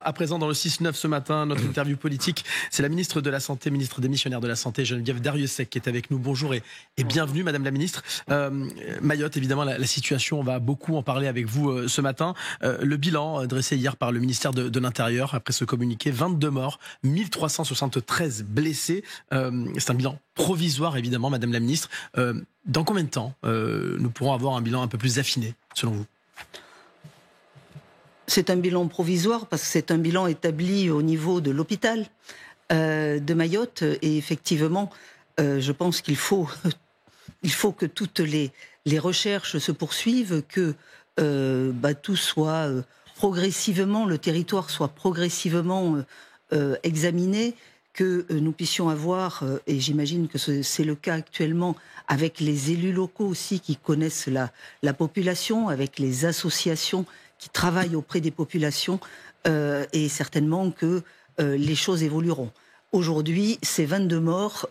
À présent, dans le 6-9 ce matin, notre interview politique, c'est la ministre de la Santé, ministre démissionnaire de la Santé, Geneviève Darrieussecq, qui est avec nous. Bonjour et bienvenue, Madame la ministre. Mayotte, évidemment, la situation, on va beaucoup en parler avec vous ce matin. Le bilan dressé hier par le ministère de l'Intérieur, après ce communiqué, 22 morts, 1373 blessés. C'est un bilan provisoire, évidemment, Madame la ministre. Dans combien de temps nous pourrons avoir un bilan un peu plus affiné, selon vous ? C'est un bilan provisoire parce que c'est un bilan établi au niveau de l'hôpital de Mayotte. Et effectivement, je pense qu'il faut que toutes les recherches se poursuivent, que tout soit progressivement, le territoire soit progressivement examiné, que nous puissions avoir, et j'imagine que c'est le cas actuellement, avec les élus locaux aussi qui connaissent la population, avec les associations qui travaillent auprès des populations, et certainement que les choses évolueront. Aujourd'hui, ces 22 morts,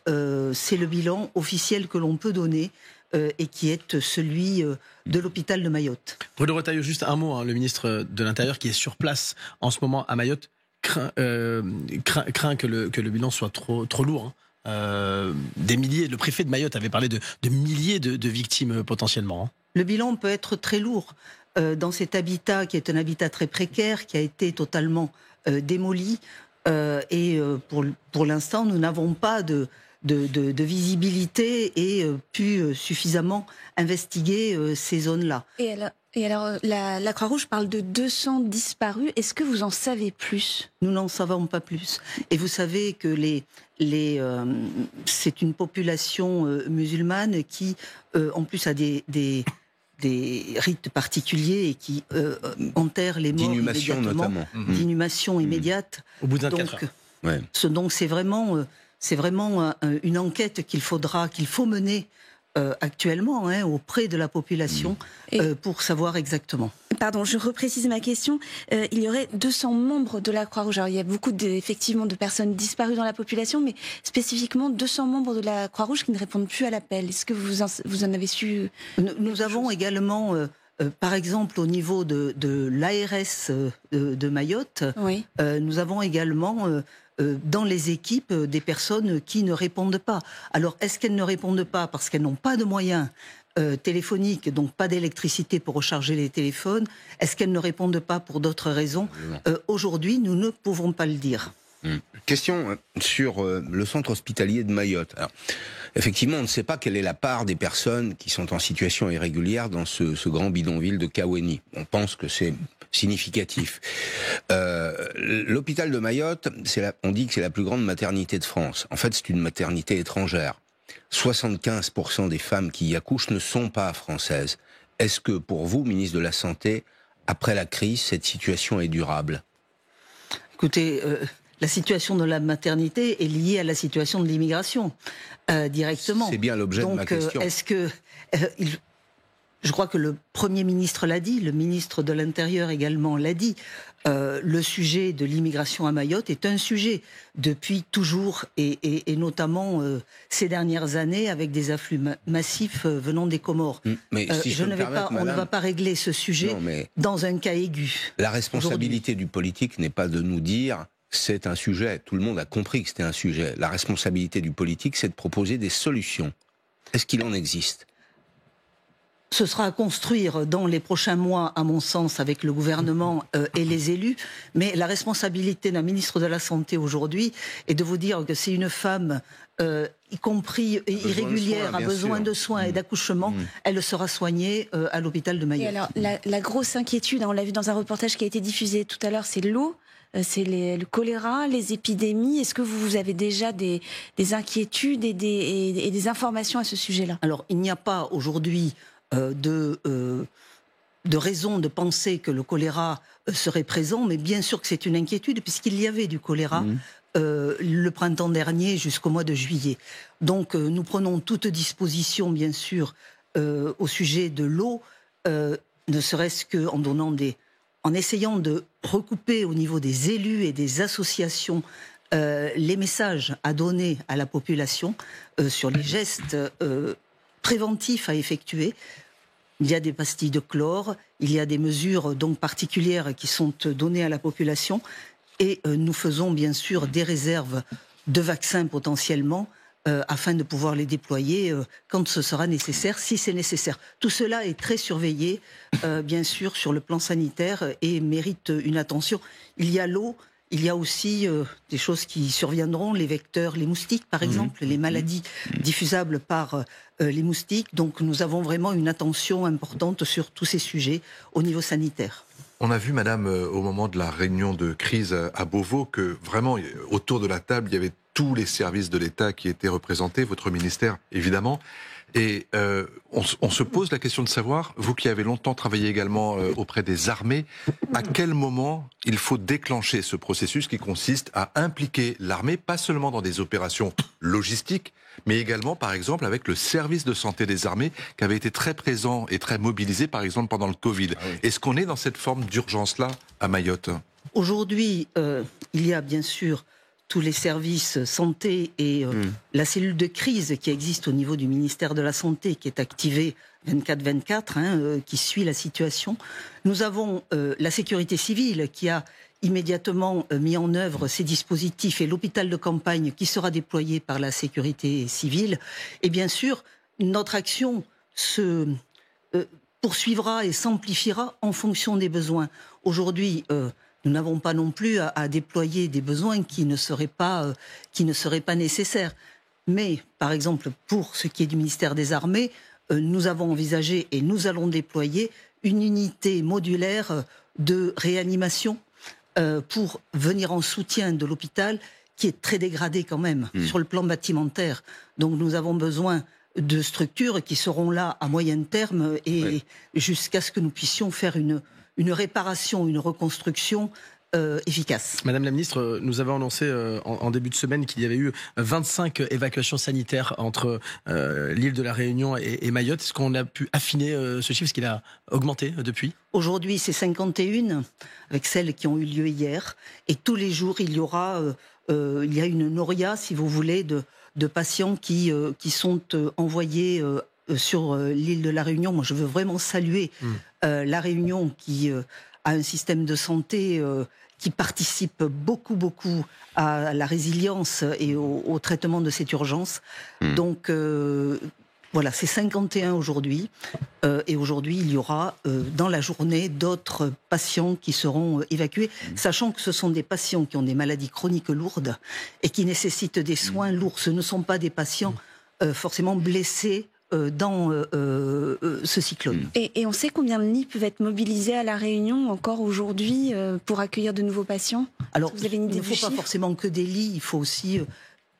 c'est le bilan officiel que l'on peut donner et qui est celui de l'hôpital de Mayotte. Bruno Retailleau, juste un mot, le ministre de l'Intérieur qui est sur place en ce moment à Mayotte craint que le bilan soit trop lourd. Des milliers, le préfet de Mayotte avait parlé de milliers de victimes potentiellement. Le bilan peut être très lourd. Dans cet habitat qui est un habitat très précaire, qui a été totalement démoli, et pour l'instant nous n'avons pas de visibilité et pu suffisamment investiguer ces zones-là. Et alors la Croix-Rouge parle de 200 disparus. Est-ce que vous en savez plus ? Nous n'en savons pas plus. Et vous savez que c'est une population musulmane qui, en plus, a des rites particuliers et qui enterrent les morts d'inhumation notamment. D'inhumation immédiate. Au bout de 24 heures. Ouais. Donc c'est vraiment une enquête qu'il faut mener actuellement auprès de la population pour savoir exactement. Pardon, je reprécise ma question. Il y aurait 200 membres de la Croix-Rouge. Alors, il y a beaucoup effectivement de personnes disparues dans la population, mais spécifiquement 200 membres de la Croix-Rouge qui ne répondent plus à l'appel. Est-ce que vous en avez su ? Nous avons également, par exemple, au niveau de l'ARS de Mayotte, oui. Nous avons également dans les équipes des personnes qui ne répondent pas. Alors, est-ce qu'elles ne répondent pas parce qu'elles n'ont pas de moyens téléphoniques, donc pas d'électricité pour recharger les téléphones? Est-ce qu'elles ne répondent pas pour d'autres raisons? Aujourd'hui, nous ne pouvons pas le dire. Question sur le centre hospitalier de Mayotte. Alors, effectivement, on ne sait pas quelle est la part des personnes qui sont en situation irrégulière dans ce grand bidonville de Kaweni. On pense que c'est significatif. L'hôpital de Mayotte, on dit que c'est la plus grande maternité de France. En fait, c'est une maternité étrangère. 75% des femmes qui y accouchent ne sont pas françaises. Est-ce que, pour vous, ministre de la Santé, après la crise, cette situation est durable? Écoutez, la situation de la maternité est liée à la situation de l'immigration, directement. C'est bien l'objet de ma question. Donc, est-ce que... je crois que le Premier ministre l'a dit, le ministre de l'Intérieur également l'a dit. Le sujet de l'immigration à Mayotte est un sujet depuis toujours et notamment ces dernières années avec des afflux massifs venant des Comores. Mais si on ne va pas régler ce sujet dans un cas aigu. La responsabilité du politique n'est pas de nous dire c'est un sujet. Tout le monde a compris que c'était un sujet. La responsabilité du politique, c'est de proposer des solutions. Est-ce qu'il en existe ? Ce sera à construire dans les prochains mois, à mon sens, avec le gouvernement et les élus. Mais la responsabilité d'un ministre de la Santé aujourd'hui est de vous dire que si une femme, y compris irrégulière, a besoin de soins et d'accouchement, elle sera soignée à l'hôpital de Mayotte. Et alors, la grosse inquiétude, on l'a vu dans un reportage qui a été diffusé tout à l'heure, c'est l'eau. C'est le choléra, les épidémies. Est-ce que vous avez déjà des inquiétudes et des informations à ce sujet-là? Alors, il n'y a pas aujourd'hui de raison de penser que le choléra serait présent, mais bien sûr que c'est une inquiétude puisqu'il y avait du choléra le printemps dernier jusqu'au mois de juillet. Donc nous prenons toute disposition, bien sûr, au sujet de l'eau, ne serait-ce en essayant de recouper au niveau des élus et des associations les messages à donner à la population sur les gestes préventifs à effectuer. Il y a des pastilles de chlore, il y a des mesures donc particulières qui sont données à la population. Et nous faisons bien sûr des réserves de vaccins potentiellement, afin de pouvoir les déployer quand ce sera nécessaire, si c'est nécessaire. Tout cela est très surveillé, bien sûr, sur le plan sanitaire et mérite une attention. Il y a l'eau, il y a aussi des choses qui surviendront, les vecteurs, les moustiques par exemple, les maladies diffusables par les moustiques. Donc nous avons vraiment une attention importante sur tous ces sujets au niveau sanitaire. On a vu, madame, au moment de la réunion de crise à Beauvau, que vraiment, autour de la table, il y avait tous les services de l'État qui étaient représentés, votre ministère, évidemment. Et on se pose la question de savoir, vous qui avez longtemps travaillé également auprès des armées, à quel moment il faut déclencher ce processus qui consiste à impliquer l'armée, pas seulement dans des opérations logistiques, mais également, par exemple, avec le service de santé des armées, qui avait été très présent et très mobilisé, par exemple, pendant le Covid. Ah oui. Est-ce qu'on est dans cette forme d'urgence-là à Mayotte? Aujourd'hui, il y a bien sûr tous les services santé et la cellule de crise qui existe au niveau du ministère de la Santé, qui est activée 24/24, qui suit la situation. Nous avons la sécurité civile qui a immédiatement mis en œuvre ces dispositifs et l'hôpital de campagne qui sera déployé par la sécurité civile. Et bien sûr, notre action se poursuivra et s'amplifiera en fonction des besoins. Aujourd'hui, nous n'avons pas non plus à déployer des besoins qui ne seraient pas nécessaires. Mais, par exemple, pour ce qui est du ministère des Armées, nous avons envisagé et nous allons déployer une unité modulaire de réanimation pour venir en soutien de l'hôpital qui est très dégradé quand même sur le plan bâtimentaire. Donc nous avons besoin de structures qui seront là à moyen terme et jusqu'à ce que nous puissions faire une réparation, une reconstruction efficace. Madame la ministre, nous avons annoncé en début de semaine qu'il y avait eu 25 évacuations sanitaires entre l'île de la Réunion et Mayotte. Est-ce qu'on a pu affiner ce chiffre? Est-ce qu'il a augmenté depuis? Aujourd'hui, c'est 51, avec celles qui ont eu lieu hier. Et tous les jours, il y a une noria, si vous voulez, de patients qui sont envoyés sur l'île de la Réunion. Moi, je veux vraiment saluer la Réunion qui a un système de santé qui participe beaucoup à la résilience et au traitement de cette urgence. Donc voilà, c'est 51 aujourd'hui. Et aujourd'hui, il y aura dans la journée d'autres patients qui seront évacués, sachant que ce sont des patients qui ont des maladies chroniques lourdes et qui nécessitent des soins lourds. Ce ne sont pas des patients forcément blessés dans ce cyclone. Et on sait combien de lits peuvent être mobilisés à La Réunion encore aujourd'hui pour accueillir de nouveaux patients? Alors, vous avez une idée il ne faut pas forcément que des lits, il faut aussi...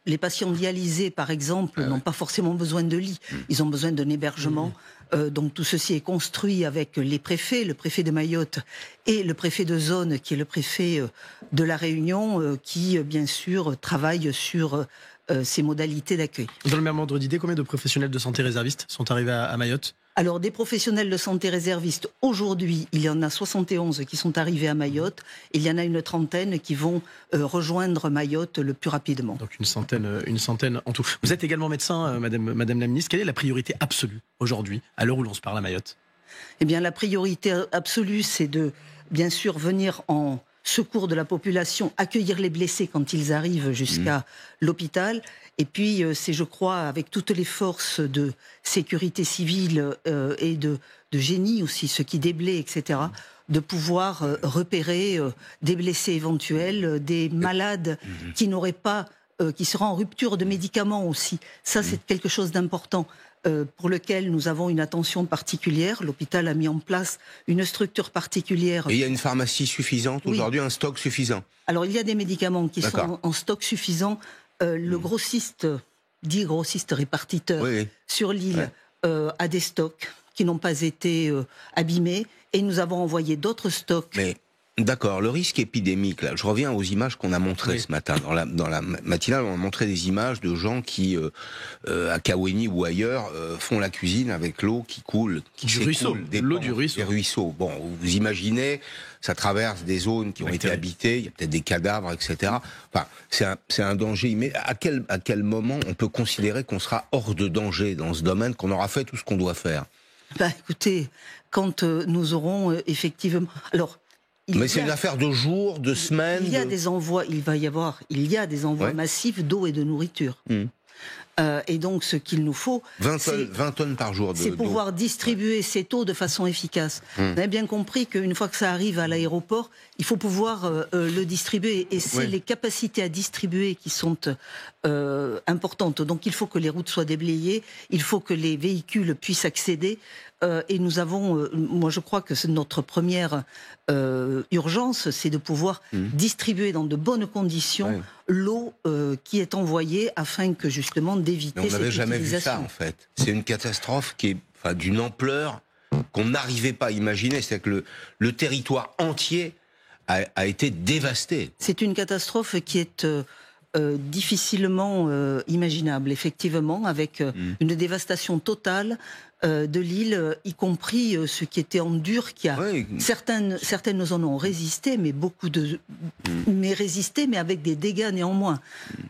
les patients dialysés, par exemple, n'ont pas forcément besoin de lits. Ils ont besoin d'un hébergement. Donc tout ceci est construit avec les préfets, le préfet de Mayotte et le préfet de zone, qui est le préfet de La Réunion, qui, bien sûr, travaille sur ces modalités d'accueil. Dans le même ordre d'idée, combien de professionnels de santé réservistes sont arrivés à Mayotte? Alors, des professionnels de santé réservistes, aujourd'hui, il y en a 71 qui sont arrivés à Mayotte. Il y en a une trentaine qui vont rejoindre Mayotte le plus rapidement. Donc une centaine en tout. Vous êtes également médecin, madame la ministre. Quelle est la priorité absolue aujourd'hui, à l'heure où l'on se parle à Mayotte? Eh bien, la priorité absolue, c'est de, bien sûr, venir en secours de la population, accueillir les blessés quand ils arrivent jusqu'à l'hôpital. Et puis, c'est, je crois, avec toutes les forces de sécurité civile et de génie aussi, ceux qui déblaient, etc., de pouvoir repérer des blessés éventuels, des malades qui n'auraient pas, qui seraient en rupture de médicaments aussi. Ça, c'est quelque chose d'important. Pour lequel nous avons une attention particulière. L'hôpital a mis en place une structure particulière. Et il y a une pharmacie suffisante aujourd'hui, un stock suffisant? Alors, il y a des médicaments qui sont en stock suffisant. Le grossiste, dit grossiste répartiteur sur l'île, a des stocks qui n'ont pas été abîmés. Et nous avons envoyé d'autres stocks. Mais... D'accord, le risque épidémique, là, je reviens aux images qu'on a montrées ce matin. Dans la matinale, on a montré des images de gens qui, à Kaweni ou ailleurs, font la cuisine avec l'eau qui coule, qui s'écoule. L'eau du ruisseau. Des ruisseaux. Bon, vous imaginez, ça traverse des zones qui ont été habitées, il y a peut-être des cadavres, etc. Enfin, c'est un danger. Mais à quel moment on peut considérer qu'on sera hors de danger dans ce domaine, qu'on aura fait tout ce qu'on doit faire? Écoutez, quand nous aurons effectivement... Alors, Mais c'est une affaire de jours, de semaines. Il y a des envois, il y a des envois massifs d'eau et de nourriture. Et donc, ce qu'il nous faut, 20 tonnes par jour. C'est pouvoir distribuer cette eau de façon efficace. On a bien compris qu'une fois que ça arrive à l'aéroport, il faut pouvoir le distribuer. Et c'est les capacités à distribuer qui sont importantes. Donc, il faut que les routes soient déblayées, il faut que les véhicules puissent accéder. Et nous avons, moi je crois que c'est notre première urgence, c'est de pouvoir distribuer dans de bonnes conditions l'eau qui est envoyée afin que justement d'éviter cette utilisation. On n'avait jamais vu ça en fait. C'est une catastrophe qui est d'une ampleur qu'on n'arrivait pas à imaginer. C'est-à-dire que le territoire entier a été dévasté. C'est une catastrophe qui est difficilement imaginable, effectivement, avec une dévastation totale de l'île, y compris ce qui était en dur, qui a certaines zones ont résisté, mais mais avec des dégâts néanmoins.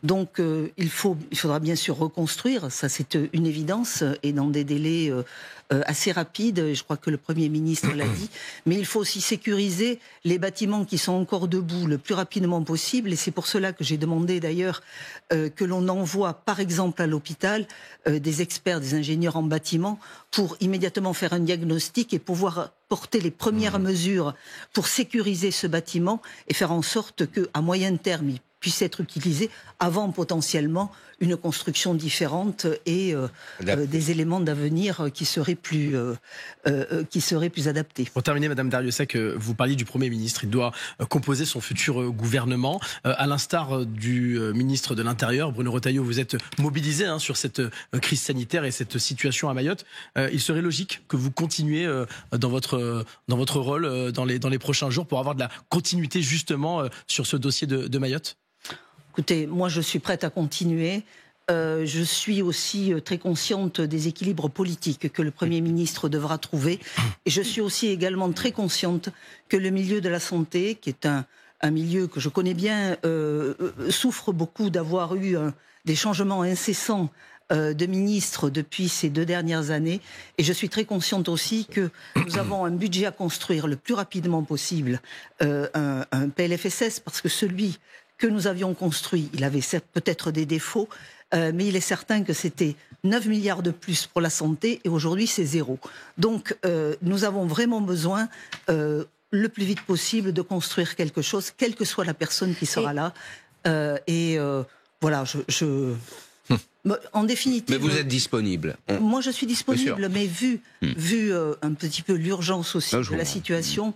Donc il faudra bien sûr reconstruire, ça c'est une évidence, et dans des délais assez rapides. Je crois que le Premier ministre l'a dit, mais il faut aussi sécuriser les bâtiments qui sont encore debout le plus rapidement possible, et c'est pour cela que j'ai demandé d'ailleurs que l'on envoie par exemple à l'hôpital des experts, des ingénieurs en bâtiment pour immédiatement faire un diagnostic et pouvoir porter les premières mesures pour sécuriser ce bâtiment et faire en sorte qu'à moyen terme, il puisse être utilisé avant potentiellement une construction différente et des éléments d'avenir qui seraient plus adaptés. Pour terminer, Madame Darrieussecq, vous parliez du Premier ministre. Il doit composer son futur gouvernement. À l'instar du ministre de l'Intérieur, Bruno Retailleau, vous êtes mobilisé sur cette crise sanitaire et cette situation à Mayotte. Il serait logique que vous continuiez dans votre rôle dans les prochains jours pour avoir de la continuité justement sur ce dossier de Mayotte. Écoutez, moi je suis prête à continuer. Je suis aussi très consciente des équilibres politiques que le Premier ministre devra trouver. Et je suis aussi également très consciente que le milieu de la santé, qui est un milieu que je connais bien, souffre beaucoup d'avoir eu des changements incessants de ministres depuis ces 2 dernières années. Et je suis très consciente aussi que nous avons un budget à construire le plus rapidement possible, un PLFSS, parce que celui que nous avions construit, il avait peut-être des défauts, mais il est certain que c'était 9 milliards de plus pour la santé et aujourd'hui c'est 0. Donc nous avons vraiment besoin le plus vite possible de construire quelque chose, quelle que soit la personne qui sera là. Voilà, en définitive... Mais vous êtes disponible. Moi je suis disponible, mais vu un petit peu l'urgence aussi de la situation...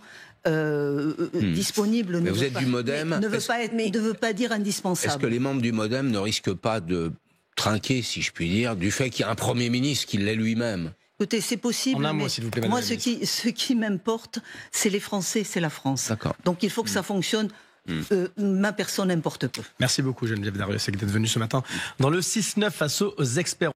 disponible. Mais vous êtes du MoDem. Ne veut pas dire indispensable. Est-ce que les membres du MoDem ne risquent pas de trinquer, si je puis dire, du fait qu'il y a un Premier ministre qui l'est lui-même? Écoutez, c'est possible. Moi, s'il vous plaît, moi, ce qui m'importe, c'est les Français, c'est la France. Donc il faut que ça fonctionne. Ma personne importe peu. Merci beaucoup, Geneviève Darrieussecq, d'être venue ce matin dans le 6-9 face aux experts.